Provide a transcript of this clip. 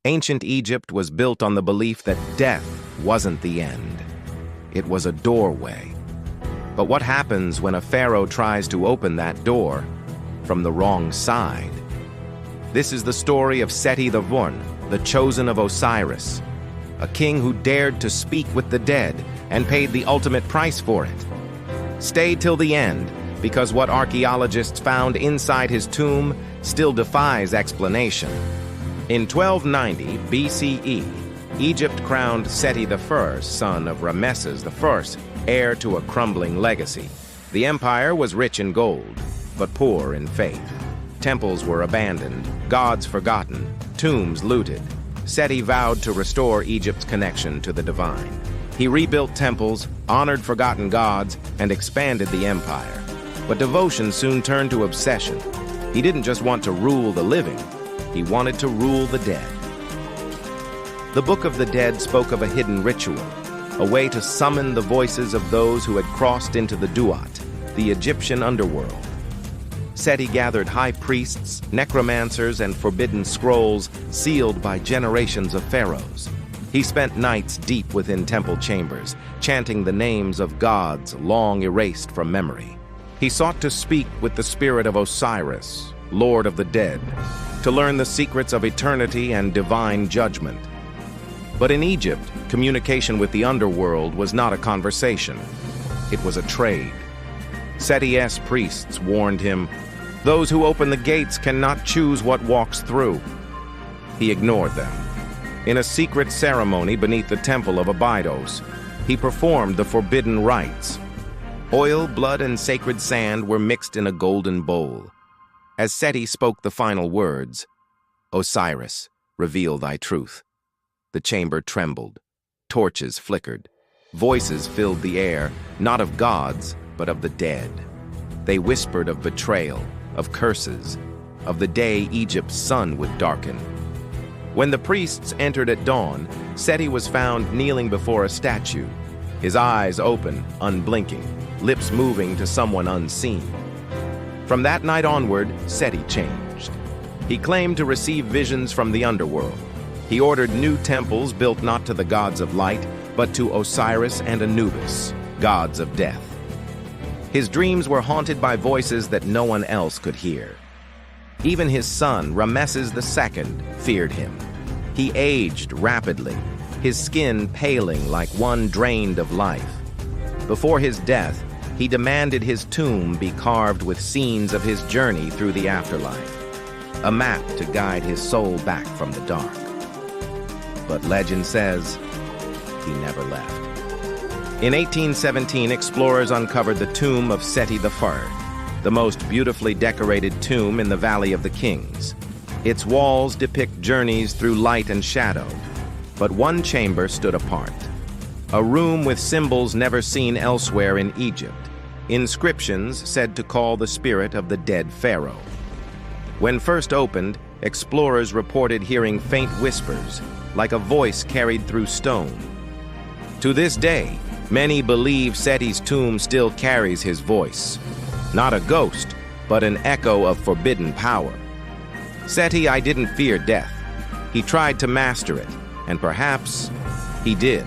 Ancient Egypt was built on the belief that death wasn't the end. It was a doorway. But what happens when a pharaoh tries to open that door from the wrong side? This is the story of Seti I, the chosen of Osiris, a king who dared to speak with the dead and paid the ultimate price for it. Stay till the end, because what archaeologists found inside his tomb still defies explanation. In 1290 BCE, Egypt crowned Seti I, son of Ramesses I, heir to a crumbling legacy. The empire was rich in gold, but poor in faith. Temples were abandoned, gods forgotten, tombs looted. Seti vowed to restore Egypt's connection to the divine. He rebuilt temples, honored forgotten gods, and expanded the empire. But devotion soon turned to obsession. He didn't just want to rule the living, he wanted to rule the dead. The Book of the Dead spoke of a hidden ritual, a way to summon the voices of those who had crossed into the Duat, the Egyptian underworld. Seti gathered high priests, necromancers, and forbidden scrolls sealed by generations of pharaohs. He spent nights deep within temple chambers, chanting the names of gods long erased from memory. He sought to speak with the spirit of Osiris, Lord of the Dead, to learn the secrets of eternity and divine judgment. But in Egypt, communication with the underworld was not a conversation. It was a trade. Seti's priests warned him, "Those who open the gates cannot choose what walks through." He ignored them. In a secret ceremony beneath the temple of Abydos, he performed the forbidden rites. Oil, blood, and sacred sand were mixed in a golden bowl. As Seti spoke the final words, "Osiris, reveal thy truth," the chamber trembled. Torches flickered. Voices filled the air, not of gods, but of the dead. They whispered of betrayal, of curses, of the day Egypt's sun would darken. When the priests entered at dawn, Seti was found kneeling before a statue, his eyes open, unblinking, lips moving to someone unseen. From that night onward, Seti changed. He claimed to receive visions from the underworld. He ordered new temples built not to the gods of light, but to Osiris and Anubis, gods of death. His dreams were haunted by voices that no one else could hear. Even his son, Ramesses II, feared him. He aged rapidly, his skin paling like one drained of life. Before his death, he demanded his tomb be carved with scenes of his journey through the afterlife, a map to guide his soul back from the dark. But legend says he never left. In 1817, explorers uncovered the tomb of Seti I, the most beautifully decorated tomb in the Valley of the Kings. Its walls depict journeys through light and shadow, but one chamber stood apart. A room with symbols never seen elsewhere in Egypt, inscriptions said to call the spirit of the dead pharaoh. When first opened, explorers reported hearing faint whispers, like a voice carried through stone. To this day, many believe Seti's tomb still carries his voice. Not a ghost, but an echo of forbidden power. Seti I didn't fear death. He tried to master it, and perhaps he did.